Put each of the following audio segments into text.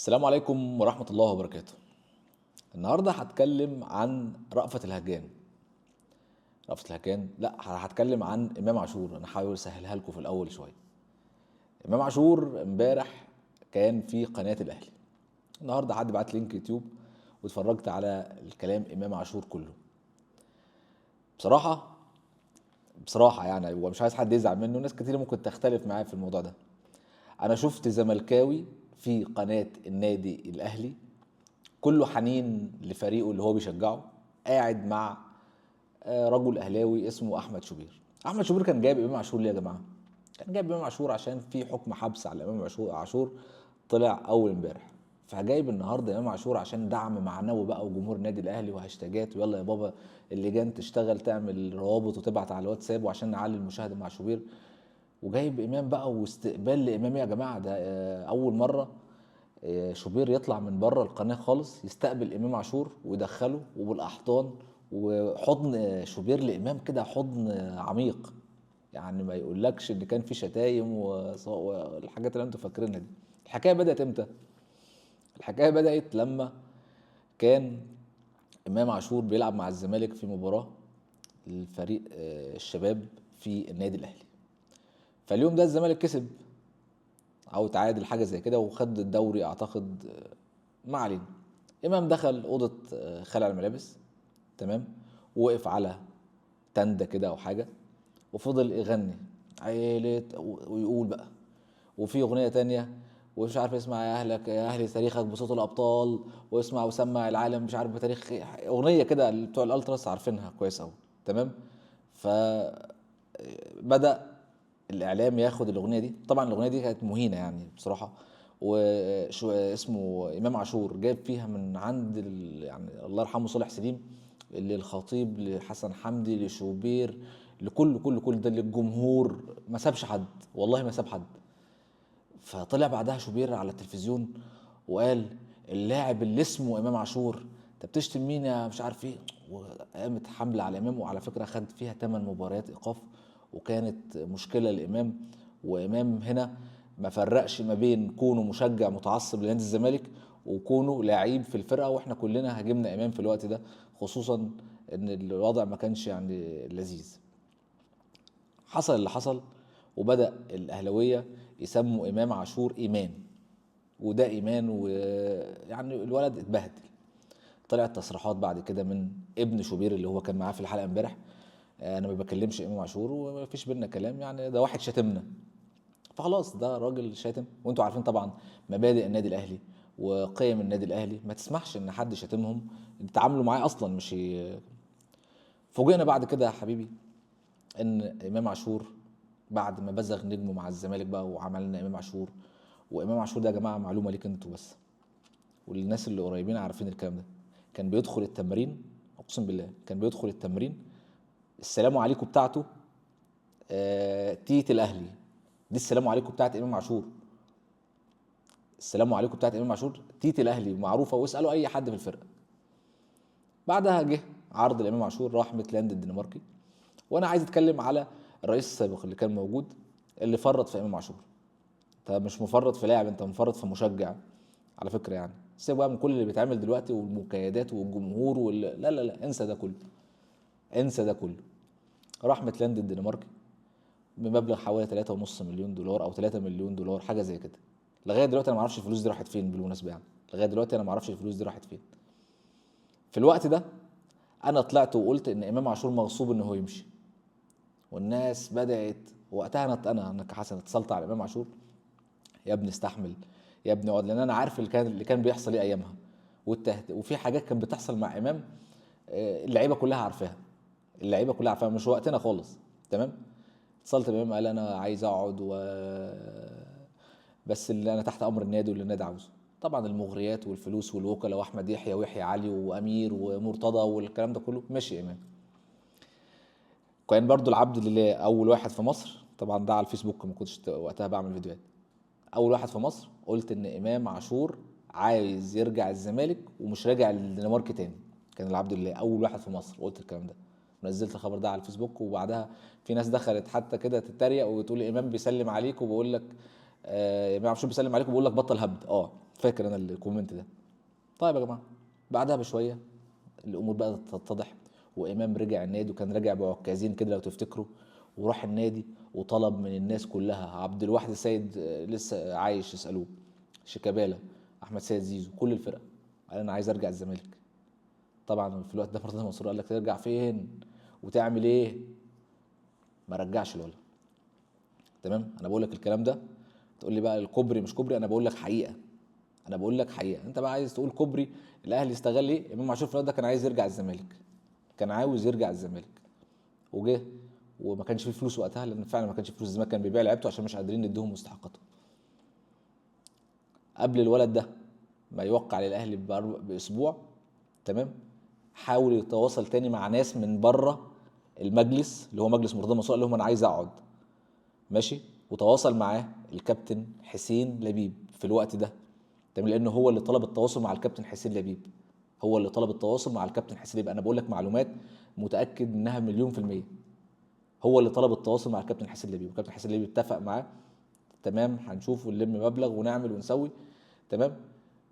السلام عليكم ورحمة الله وبركاته. النهاردة هتكلم عن رأفت الهجان. رأفت الهجان، لا هتكلم عن إمام عاشور. أنا هحاول أسهلها لكم في الأول شوية. إمام عاشور امبارح كان في قناة الأهلي. النهاردة حد بعت لينك يوتيوب واتفرجت على الكلام إمام عاشور كله. بصراحة يعني ومش عايز حد يزعل منه، ناس كتير ممكن تختلف معايا في الموضوع ده. أنا شفت زملكاوي في قناة النادي الأهلي كله حنين لفريقه اللي هو بيشجعه، قاعد مع رجل اهلاوي اسمه احمد شوبير. احمد شوبير كان جايب امام عاشور ليه يا جماعه؟ كان جايب امام عاشور عشان في حكم حبس على امام عاشور طلع اول امبارح. فجايب النهارده امام عاشور عشان دعم معنوي بقى، وجمهور النادي الاهلي وهاشتاجات ويلا يا بابا اللجان تشتغل تعمل روابط وتبعت على الواتساب وعشان نعلي المشاهده مع شوبير. وجايب امام بقى واستقبال لامام يا جماعه، ده اول مره شوبير يطلع من بره القناه خالص يستقبل امام عاشور ويدخله وبالاحضان. وحضن شوبير لامام كده حضن عميق، يعني ما يقولكش ان كان في شتايم والحاجات اللي انتوا فاكرينها دي. الحكايه بدات امتى؟ الحكايه بدات لما كان امام عاشور بيلعب مع الزمالك في مباراه الفريق الشباب في النادي الاهلي. فاليوم ده الزمالك كسب او تعادل حاجه زي كده وخد الدوري اعتقد. ما علينا. امام دخل اوضه خلع الملابس، تمام، ووقف على تندة كده او حاجه وفضل يغني عيلة ويقول بقى. وفي اغنيه تانية ومش عارف اسمع يا اهلك يا اهلي تاريخك بصوت الابطال، واسمع وسمع العالم مش عارف بتاريخ اغنيه كده اللي بتوع الالتراس عارفينها كويس قوي، تمام. فبدا الاعلام ياخد الاغنيه دي. طبعا الاغنيه دي كانت مهينه يعني بصراحه، وشو اسمه امام عاشور جاب فيها من عند يعني الله يرحمه صالح سليم، للخطيب لحسن حمدي لشوبير لكل ده للجمهور، ما سابش حد، والله ما ساب حد. فطلع بعدها شوبير على التلفزيون وقال اللاعب اللي اسمه امام عاشور انت بتشتم مين يا مش عارف ايه. وقامت حمله على امام، وعلى فكره خد فيها 8 مباريات ايقاف، وكانت مشكله لامام. وامام هنا ما فرقش ما بين كونه مشجع متعصب لنادي الزمالك وكونه لعيب في الفرقه، واحنا كلنا هاجمنا امام في الوقت ده، خصوصا ان الوضع ما كانش يعني لذيذ. حصل اللي حصل، وبدأ الأهلوية يسموا إمام عاشور إيمان، وده إيمان، ويعني الولد اتبهدل. طلعت تصريحات بعد كده من ابن شوبير اللي هو كان معاه في الحلقة امبارح، أنا ما بكلمش إمام عاشور وما فيش بينا كلام، يعني ده واحد شتمنا. فخلاص ده راجل شاتم، وانتوا عارفين طبعا مبادئ النادي الأهلي وقيم النادي الأهلي ما تسمحش إن حد شاتمهم يتعاملوا معاه أصلا، مش فوجئنا بعد كده يا حبيبي ان امام عاشور بعد ما بزغ نجمه مع الزمالك بقى وعملنا امام عاشور. وامام عاشور ده يا جماعه معلومه ليك انتوا بس، والناس اللي قريبين عارفين الكلام ده. كان بيدخل التمرين، اقسم بالله كان بيدخل التمرين السلام عليكم بتاعته تيت الاهلي. دي السلام عليكم بتاعت امام عاشور. السلام عليكم بتاعت امام عاشور تيت الاهلي معروفه، واسالوا اي حد في الفرقه. بعدها جه عرض الامام عاشور راح ميتلاند الدنماركي. وانا عايز اتكلم على الرئيس السابق اللي كان موجود اللي فرط في امام عاشور. انت مش مفرط في لاعب، انت مفرط في مشجع على فكره. يعني سيب بقى من كل اللي بيتعمل دلوقتي والمكايدات والجمهور لا لا لا، انسى ده كله، انسى ده كله. راح ميتلاند الدنماركي بمبلغ حوالي 3.5 مليون دولار او 3 مليون دولار حاجه زي كده. لغايه دلوقتي انا ما اعرفش الفلوس دي راحت فين بالمناسبه، يعني لغايه دلوقتي انا ما اعرفش الفلوس دي راحت فين. في الوقت ده انا طلعت وقلت ان امام عاشور مغصوب ان هو يمشي، والناس بدات وقتها. انا كحسن اتصلت على امام عاشور، يا ابني استحمل، يا ابني اقعد، لان انا عارف اللي كان بيحصل ايه ايامها. وفي حاجات كانت بتحصل مع امام اللعيبه كلها عارفاها، اللعيبه كلها عارفاها، مش وقتنا خالص، تمام. اتصلت بامام قال انا عايز اقعد بس اللي انا تحت امر النادي واللي النادي عاوزه. طبعا المغريات والفلوس والوكلاء واحمد يحيى ويحيى علي وامير ومرتضى والكلام ده كله ماشي امام. كان برضو العبد لله اول واحد في مصر، طبعا ده على الفيسبوك ما كنتش وقتها بعمل فيديوهات. اول واحد في مصر قلت ان امام عاشور عايز يرجع الزمالك ومش راجع الدنمارك تاني. كان العبد لله اول واحد في مصر قلت الكلام ده، نزلت الخبر ده على الفيسبوك. وبعدها في ناس دخلت حتى كده تتريق وتقول امام بيسلم عليك وبقول لك امام عاشور بيسلم عليك وبقول لك بطل هبد. فاكر انا الكومنت ده. طيب يا جماعه، بعدها بشويه الامور بقت تتضح، وامام رجع النادي، وكان راجع بعكازين كده لو تفتكروا، وراح النادي وطلب من الناس كلها. عبد الواحد السيد لسه عايش يسالوه، شيكابالا، احمد سيد زيزو، كل الفرقه، قال انا عايز ارجع الزمالك. طبعا في الوقت ده مرتضى منصور قال لك ترجع فين وتعمل ايه؟ ما رجعش الولد. تمام، انا بقول لك الكلام ده تقول لي بقى الكوبري مش كوبري، انا بقول لك حقيقه. انا بقول لك حقيقه. انت بقى عايز تقول كوبري، الاهلي استغل ايه؟ امام عاشور في الوقت ده كان عايز يرجع الزمالك، كان عاوز يرجع الزمالك، وجه وما كانش فيه فلوس وقتها، لان فعلا ما كانش فلوس. الزمالك كان بيبيع لعيبته عشان مش قادرين نديهم مستحقاتهم. قبل الولد ده ما يوقع للاهلي باسبوع، تمام، حاول يتواصل تاني مع ناس من بره المجلس اللي هو مجلس مرتضى منصور، قال لهم انا عايز اقعد. ماشي، وتواصل معاه الكابتن حسين لبيب في الوقت ده، تمام، لان هو اللي طلب التواصل مع الكابتن حسين لبيب. هو اللي طلب التواصل مع الكابتن حسين لبيب. انا بقول لك معلومات متاكد منها مليون في الميه. هو اللي طلب التواصل مع الكابتن حسين لبيب، والكابتن حسين لبيب اتفق معاه، تمام، هنشوف ونلم مبلغ ونعمل ونسوي، تمام.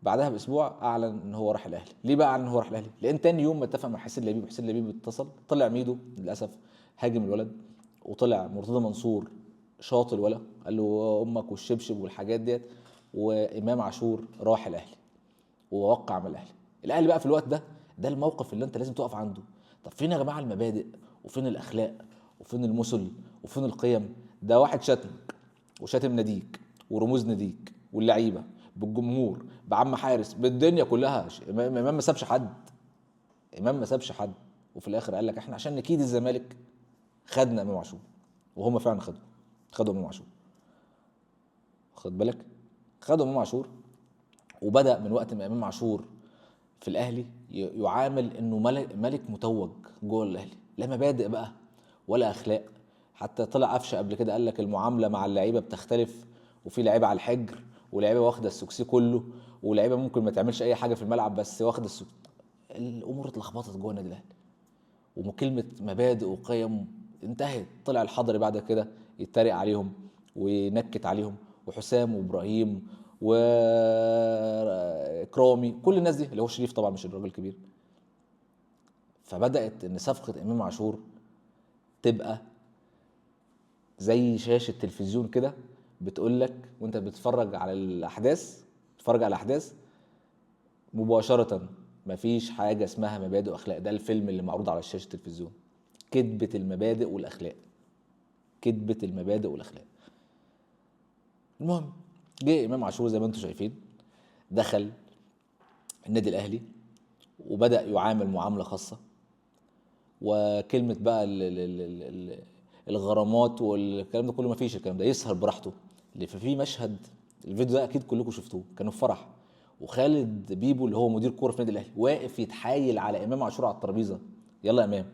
بعدها باسبوع اعلن ان هو راح الاهلي. ليه بقى اعلن ان هو راح الاهلي؟ لان تاني يوم ما اتفق مع حسين لبيب، وحسين لبيب اتصل، طلع ميدو للاسف هاجم الولد، وطلع مرتضى منصور شاط الولد، قال له امك والشبشب والحاجات ديت، وامام عاشور راح الاهلي ووقع مع الاهلي. الاهلي بقى في الوقت ده، ده الموقف اللي انت لازم تقف عنده. طب فين يا جماعه المبادئ، وفين الاخلاق، وفين المثل، وفين القيم؟ ده واحد شتمك وشاتم ناديك ورموز ناديك واللعيبه بالجمهور بعم حارس بالدنيا كلها. امام ما سابش حد، امام ما سابش حد. وفي الاخر قال لك احنا عشان نكيد الزمالك خدنا امام عاشور، وهم فعلا خدوا امام عاشور. خد بالك، خدوا امام عاشور. وبدا من وقت ما امام عاشور في الاهلي يعامل انه ملك متوج جوه الاهلي، لا مبادئ بقى ولا اخلاق. حتى طلع قفشه قبل كده قال لك المعامله مع اللعيبه بتختلف، وفي لعيبه على الحجر، ولعيبه واخده السوكسي كله، ولعيبه ممكن ما تعملش اي حاجه في الملعب بس واخده السوكسي. الامور اتلخبطت جوه النادي الاهلي، وكلمه مبادئ وقيم انتهت. طلع الحضري بعد كده يتريق عليهم وينكت عليهم، وحسام وابراهيم واكرامي، كل الناس دي اللي هو شريف طبعا مش الراجل الكبير. فبدات ان صفقه امام عاشور تبقى زي شاشه تلفزيون كده بتقول لك وانت بتتفرج على الاحداث، بتتفرج على الاحداث مباشره، مفيش حاجه اسمها مبادئ واخلاق. ده الفيلم اللي معروض على شاشه التلفزيون، كذبه المبادئ والاخلاق، كذبه المبادئ والاخلاق. المهم، جه امام عاشور زي ما انتم شايفين، دخل النادي الاهلي وبدا يعامل معامله خاصه. وكلمه بقى الغرامات والكلام ده كله، ما فيش الكلام ده، يسهر براحته. اللي في مشهد، الفيديو ده اكيد كلكم شفتوه، كانوا في فرح، وخالد بيبو اللي هو مدير كوره في النادي الاهلي واقف يتحايل على امام عاشور على الترابيزه، يلا يا امام،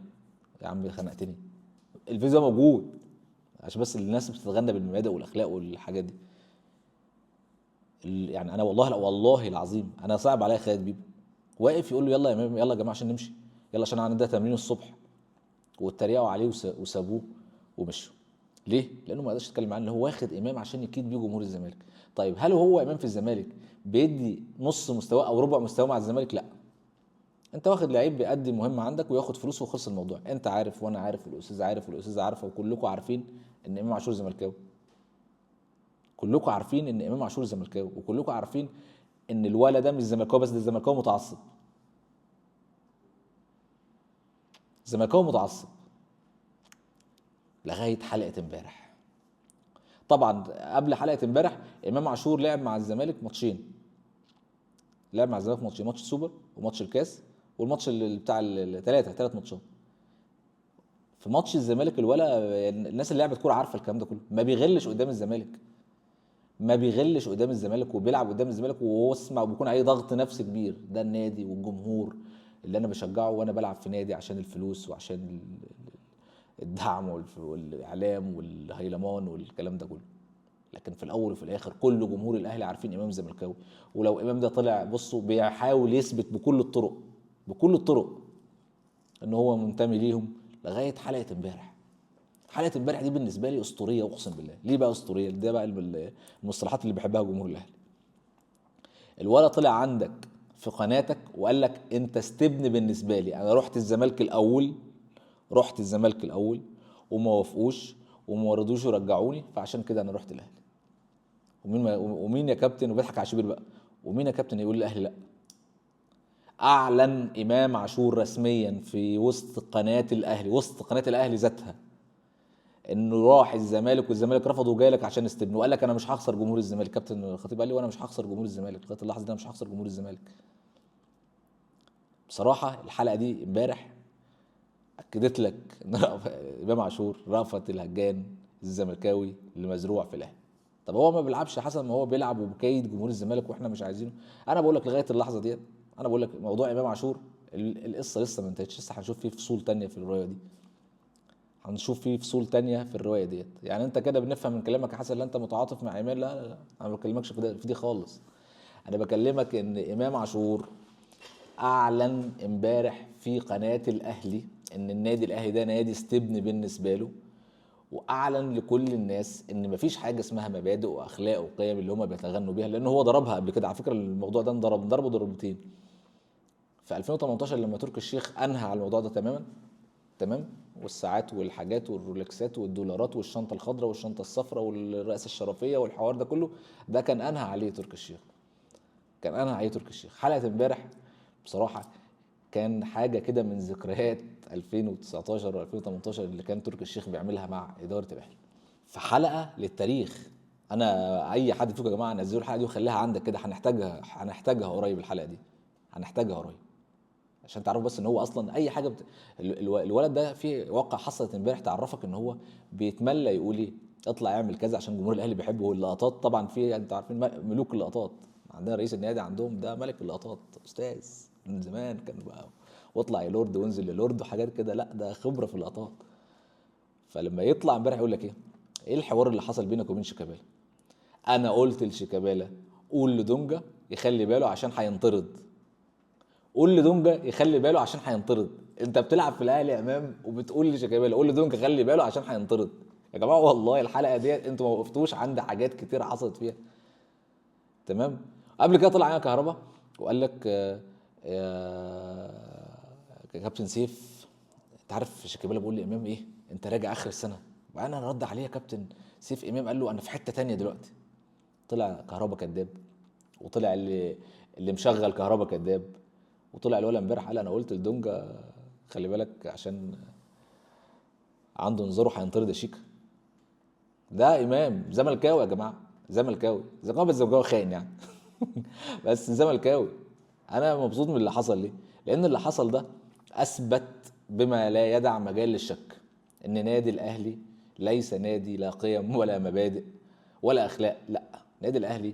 يا عم خنقتني. الفيديو ده موجود عشان بس الناس بتتغنى بالمبادئ والاخلاق والحاجات دي. يعني انا والله، لا والله العظيم انا صعب عليا خالد بيبو واقف يقول له يلا يا امام، يلا يا جماعه عشان نمشي، يلا عشان عندنا تمرين الصبح. واتريقوا عليه وسابوه ومشوا. ليه؟ لانه ما قدرش يتكلم معاه ان هو واخد امام عشان يكيد بيه جمهور الزمالك. طيب هل هو امام في الزمالك بيدي نص مستواه او ربع مستواه مع الزمالك؟ لا. انت واخد لعيب بيأدي المهمه عندك وياخد فلوس وخلص الموضوع. انت عارف وانا عارف والاستاذ عارف والاستاذه عارفه وكلكم عارفين ان امام عاشور زملكاوي. كلكم عارفين ان امام عاشور زملكاوي، وكلكم عارفين ان الولد ده مش زملكاوي بس، ده زملكاوي متعصب. زملكاوي متعصب لغايه حلقه امبارح. طبعا قبل حلقه امبارح امام عاشور لعب مع الزمالك ماتشين، لعب مع الزمالك ماتشين، ماتش السوبر وماتش الكاس، والماتش اللي بتاع ثلاث ماتشات. في ماتش الزمالك الولا، الناس اللي لعبت كوره عارفه الكلام ده كله، ما بيغلش قدام الزمالك، ما بيغلش قدام الزمالك، وبيلعب قدام الزمالك وهو اسمع وبيكون عليه ضغط نفسي كبير. ده النادي والجمهور اللي انا بشجعه، وانا بلعب في نادي عشان الفلوس وعشان الدعم والاعلام والهيلمان والكلام ده كله. لكن في الاول وفي الاخر كل جمهور الاهلي عارفين امام زملكاوي. ولو امام ده طلع بصوا بيحاول يثبت بكل الطرق، بكل الطرق، ان هو منتمي ليهم لغايه حلقه امبارح. حلقه امبارح دي بالنسبه لي اسطوريه، اقسم بالله. ليه بقى اسطوريه؟ ده بقى المصطلحات اللي بيحبها جمهور الاهلي. الولد طلع عندك في قناتك وقال لك انت استبن بالنسبه لي، انا رحت الزمالك الاول، وما وافقوش وما رضوش يرجعوني، فعشان كده انا رحت الاهلي. ومين يا كابتن، وبيضحك على شبير بقى، ومين يا كابتن يقول الاهلي لا؟ اعلن امام عاشور رسميا في وسط قناه الاهلي ذاتها انه راح الزمالك، والزمالك رفضه وجالك عشان استبنه، وقال لك انا مش هخسر جمهور الزمالك. كابتن الخطيب قال لي وانا مش هخسر جمهور الزمالك لغايه اللحظه دي، انا مش هخسر جمهور الزمالك. بصراحه الحلقه دي امبارح اكدت لك ان امام عاشور رأفت الهجان الزملكاوي اللي مزروع في الاهلي. طب هو ما بيلعبش حسن ما هو بيلعب وبكيد جمهور الزمالك واحنا مش عايزينه؟ انا بقول لك لغايه اللحظه ديت، انا بقول لك موضوع امام عاشور القصه لسه ما انتهتش، لسه هنشوف فيه فصول تانية في الروايه دي، ديت. يعني انت كده بنفهم من كلامك يا حسن لا انت متعاطف مع ايمان، لا لا لا، انا ما بكلمكش في دي خالص. انا بكلمك ان امام عاشور اعلن امبارح في قناه الاهلي ان النادي الاهلي ده نادي استبن بالنسبه له، واعلن لكل الناس ان مفيش حاجه اسمها مبادئ واخلاق وقيم اللي هم بيتغنوا بيها، لان هو ضربها قبل كده على فكره. الموضوع ده ضربه ضربتين في 2018 لما تركي الشيخ انهى على الموضوع ده تمام، والساعات والحاجات والرولكسات والدولارات والشنطه الخضراء والشنطه الصفراء والرأس الشرفيه والحوار ده كله، ده كان انهى عليه تركي الشيخ. حلقه امبارح بصراحه كان حاجه كده من ذكريات 2019 و2018 اللي كان تركي الشيخ بيعملها مع اداره الاهلي. في حلقه للتاريخ، انا اي حد فيكم يا جماعه نزلوا الحلقه دي وخليها عندك كده، هنحتاجها قريب. الحلقه دي هنحتاجها قريب عشان تعرفوا بس ان هو اصلا اي حاجه الولد ده في واقع حصلت امبارح تعرفك ان هو بيتملى يقول ايه، اطلع اعمل كذا عشان جمهور الاهلي بيحبه. واللقطات طبعا في انتوا عارفين ملوك اللقطات، عندنا رئيس النادي عندهم ده ملك اللقطات، استاذ من زمان كان بقى، واطلع يا لورد وانزل يا لورد وحاجات كده، لا ده خبره في اللقطات. فلما يطلع امبارح يقول لك ايه الحوار اللي حصل بينك وبين شيكابالا؟ انا قلت لشيكابالا قول لدونجا يخلي باله عشان هينطرد، انت بتلعب في الاهلي يا امام وبتقول لشيكابالا قول لدونجا خلي باله عشان هينطرد؟ يا جماعه والله الحلقه ديت انتوا ما وقفتوش عند حاجات كتير حصلت فيها. تمام. قبل كده طلع علينا كهربا وقال لك يا كابتن سيف، انت عارف شيكابالا بيقول لامام ايه؟ انت راجع اخر السنه. وانا رد عليه يا كابتن سيف امام قال له انا في حته تانية دلوقتي. طلع كهربا كذاب، وطلع اللي مشغل كهربا كذاب، وطلع الولا امبارح قال انا قلت لدونجا خلي بالك عشان عنده نظاره هينطرد يا شيكا. ده امام زملكاوي يا جماعه، زملكاوي خاين يعني بس زملكاوي. انا مبسوط من اللي حصل ليه؟ لان اللي حصل ده اثبت بما لا يدع مجال للشك ان نادي الاهلي ليس نادي لا قيم ولا مبادئ ولا اخلاق، لا نادي الاهلي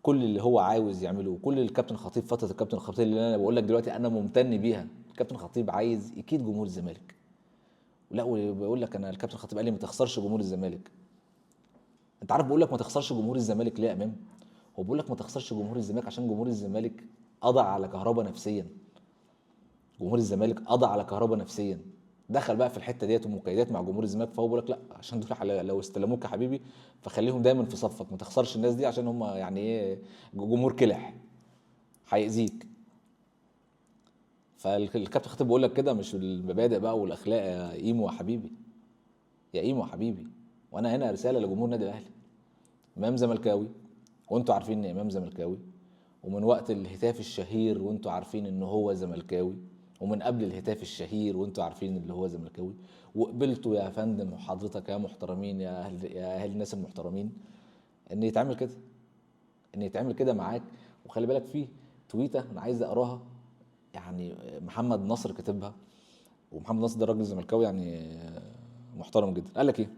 كل اللي هو عاوز يعمله، وكل الكابتن خطيب فتره الكابتن خطيب اللي انا بقول لك دلوقتي انا ممتن بيها، الكابتن خطيب عايز يكيد جمهور الزمالك. لا وبيقول لك انا الكابتن خطيب قال لي ما تخسرش جمهور الزمالك. انت عارف بقول لك ما تخسرش جمهور الزمالك ليه يا امام؟ هو بيقول لك ما تخسرش جمهور الزمالك عشان جمهور الزمالك قضى على كهربا نفسيا. دخل بقى في الحته ديت ومكايدات مع جمهور الزمالك، فهو بيقول لك لا عشان دول لو استلموك يا حبيبي فخليهم دايما في صفك، ما تخسرش الناس دي عشان هم يعني ايه جمهور كلح هيأذيك. فالكابتن خطيب بيقول لك كده مش المبادئ بقى والاخلاق يا ايمو يا حبيبي. وانا هنا رساله لجمهور النادي الاهلي، امام زملكاوي وانتوا عارفين ان امام زملكاوي، ومن وقت الهتاف الشهير وانتوا عارفين ان هو زملكاوي، ومن قبل الهتاف الشهير وانتوا عارفين اللي هو زملكاوي، وقبلتوا يا فندم وحضرتك يا محترمين يا اهل الناس المحترمين ان يتعمل كده معاك. وخلي بالك في تويته انا عايز اقراها، يعني محمد نصر كاتبها، ومحمد نصر ده راجل زملكاوي يعني محترم جدا. قال لك ايه؟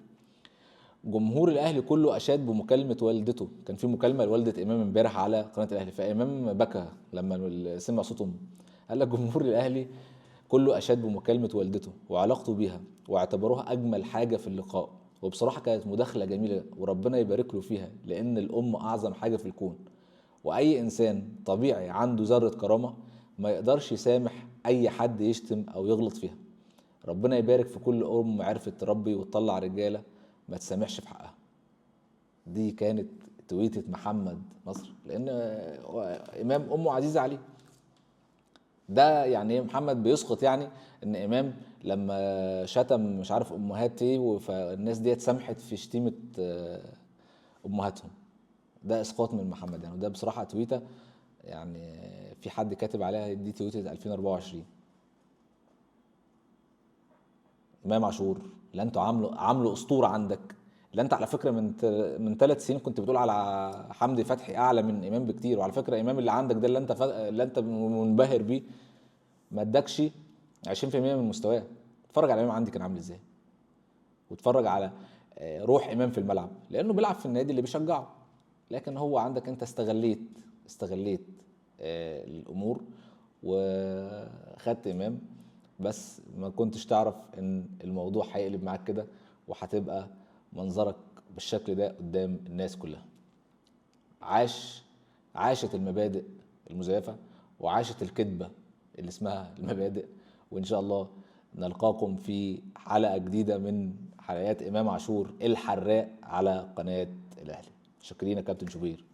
جمهور الاهلي كله اشاد بمكالمه والدته، كان في مكالمه لوالده امام امبارح على قناه الاهلي، فامام بكى لما سمع صوت امه. قال لك جمهور الاهلي كله اشاد بمكالمه والدته وعلاقته بيها واعتبروها اجمل حاجه في اللقاء، وبصراحه كانت مداخله جميله وربنا يبارك له فيها، لان الام اعظم حاجه في الكون، واي انسان طبيعي عنده ذره كرامه ما يقدرش يسامح اي حد يشتم او يغلط فيها. ربنا يبارك في كل عرفت تربي وتطلع رجاله ما تسامحش في حقها. دي كانت تويتة محمد نصر، لان امام امه عزيزة عليه. ده يعني محمد بيسقط يعني ان امام لما شتم مش عارف امهات ايه، فالناس ديت سمحت في شتيمة امهاتهم. ده اسقاط من محمد يعني، وده بصراحة تويتة يعني في حد كاتب عليها دي تويتة 2024. امام عاشور اللي انتوا عامله اسطوره عندك، اللي انت على فكره من 3 سنين كنت بتقول على حمدي فتحي اعلى من امام بكتير. وعلى فكره امام اللي عندك ده اللي انت منبهر بيه ما ادكش 20% من مستواه. اتفرج على امام عندي كان عامل ازاي، واتفرج على روح امام في الملعب، لانه بيلعب في النادي اللي بيشجعه. لكن هو عندك انت استغليت الامور وخدت امام، بس ما كنتش تعرف ان الموضوع هيقلب معاك كده، وهتبقى منظرك بالشكل ده قدام الناس كلها. عاشت المبادئ المزيفة، وعاشت الكذبة اللي اسمها المبادئ. وإن شاء الله نلقاكم في حلقة جديدة من حلقات إمام عاشور الحراق على قناة الأهلي. شكرين يا كابتن شوبير.